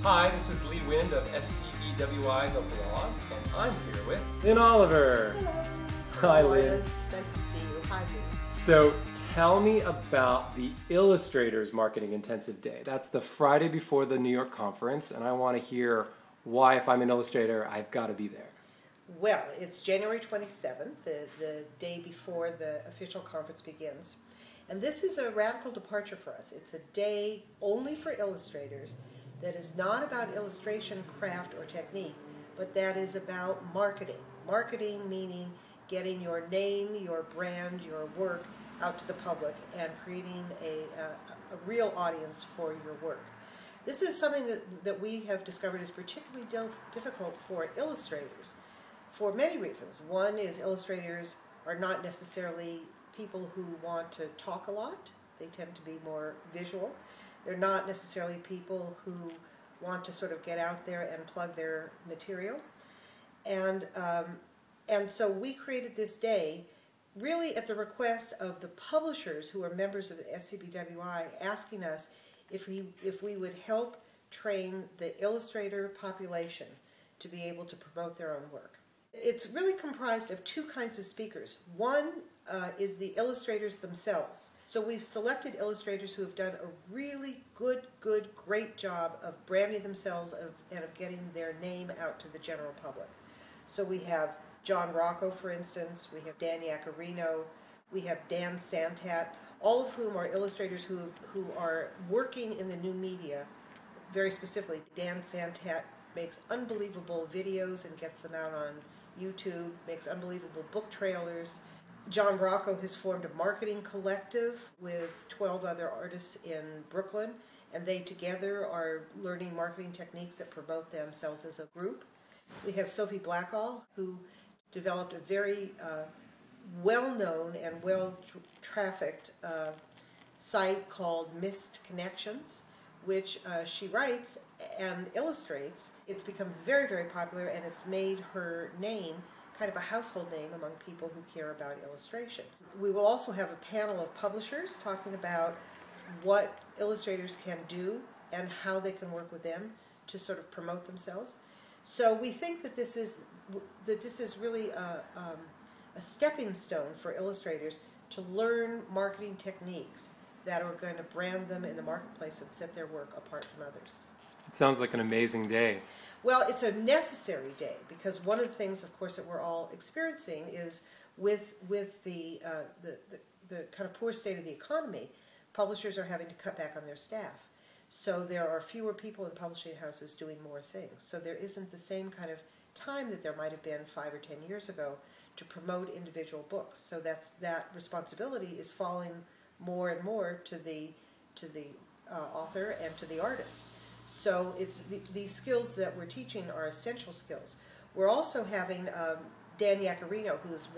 Hi, this is Lee Wind of SCBWI, the blog, and I'm here with Lynn Oliver. Hello. Hi, Lynn. Nice to see you. Hi, Lee. So, tell me about the Illustrators Marketing Intensive Day. That's the Friday before the New York conference, and I want to hear why, if I'm an illustrator, I've got to be there. Well, it's January 27th, the day before the official conference begins. And this is a radical departure for us. It's a day only for illustrators that is not about illustration, craft, or technique, but that is about marketing. Marketing meaning getting your name, your brand, your work out to the public and creating a real audience for your work. This is something that we have discovered is particularly difficult for illustrators for many reasons. One is illustrators are not necessarily people who want to talk a lot. They tend to be more visual. They're not necessarily people who want to sort of get out there and plug their material. And so we created this day really at the request of the publishers who are members of the SCBWI, asking us if we would help train the illustrator population to be able to promote their own work. It's really comprised of two kinds of speakers. One is the illustrators themselves. So we've selected illustrators who have done a really great job of branding themselves and of getting their name out to the general public. So we have John Rocco, for instance, we have Dan Yaccarino, we have Dan Santat, all of whom are illustrators who are working in the new media. Very specifically, Dan Santat makes unbelievable videos and gets them out on YouTube, makes unbelievable book trailers. John Rocco has formed a marketing collective with 12 other artists in Brooklyn, and they together are learning marketing techniques that promote themselves as a group. We have Sophie Blackall, who developed a very well-known and well-trafficked site called Missed Connections, which she writes and illustrates. It's become very popular, and it's made her name kind of a household name among people who care about illustration. We will also have a panel of publishers talking about what illustrators can do and how they can work with them to sort of promote themselves. So we think that this is really a stepping stone for illustrators to learn marketing techniques that are going to brand them in the marketplace and set their work apart from others. It sounds like an amazing day. Well, it's a necessary day because one of the things, of course, that we're all experiencing is with the kind of poor state of the economy, publishers are having to cut back on their staff. So there are fewer people in publishing houses doing more things. So there isn't the same kind of time that there might have been 5 or 10 years ago to promote individual books. So that responsibility is falling more and more to the author and to the artist. So it's these skills that we're teaching are essential skills. We're also having Dan Yaccarino, who is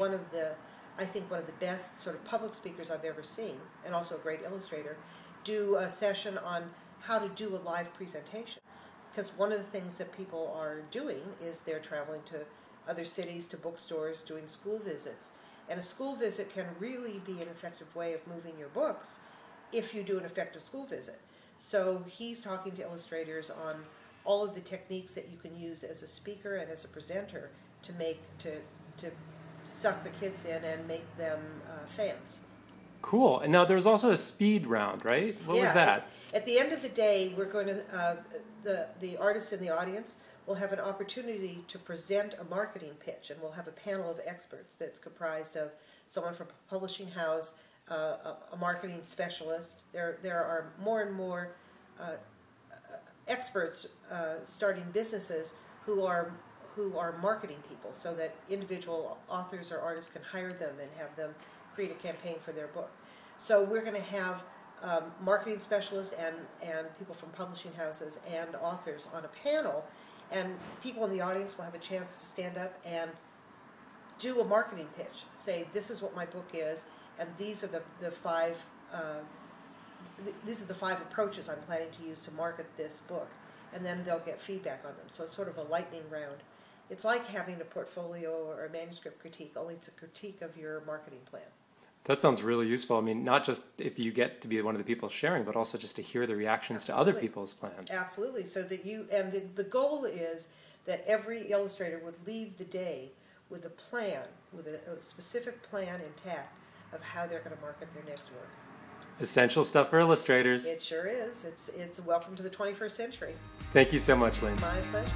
I think one of the best sort of public speakers I've ever seen, and also a great illustrator, do a session on how to do a live presentation. Because one of the things that people are doing is they're traveling to other cities, to bookstores, doing school visits. And a school visit can really be an effective way of moving your books if you do an effective school visit. So he's talking to illustrators on all of the techniques that you can use as a speaker and as a presenter to suck the kids in and make them fans. Cool. And now there's also a speed round, right? What was that? At the end of the day, we're going to the artists in the audience will have an opportunity to present a marketing pitch, and we'll have a panel of experts that's comprised of someone from a publishing house, a marketing specialist. There are more and more experts starting businesses who are marketing people, so that individual authors or artists can hire them and have them create a campaign for their book. So we're going to have marketing specialists and people from publishing houses and authors on a panel, and people in the audience will have a chance to stand up and do a marketing pitch. Say, this is what my book is, and these are the five approaches I'm planning to use to market this book, and then they'll get feedback on them. So it's sort of a lightning round. It's like having a portfolio or a manuscript critique, only it's a critique of your marketing plan. That sounds really useful. I mean, not just if you get to be one of the people sharing, but also just to hear the reactions to other people's plans. Absolutely. So that the goal is that every illustrator would leave the day with a plan, with a specific plan intact of how they're going to market their next work. Essential stuff for illustrators. It sure is. It's welcome to the 21st century. Thank you so much, Lynn. My pleasure.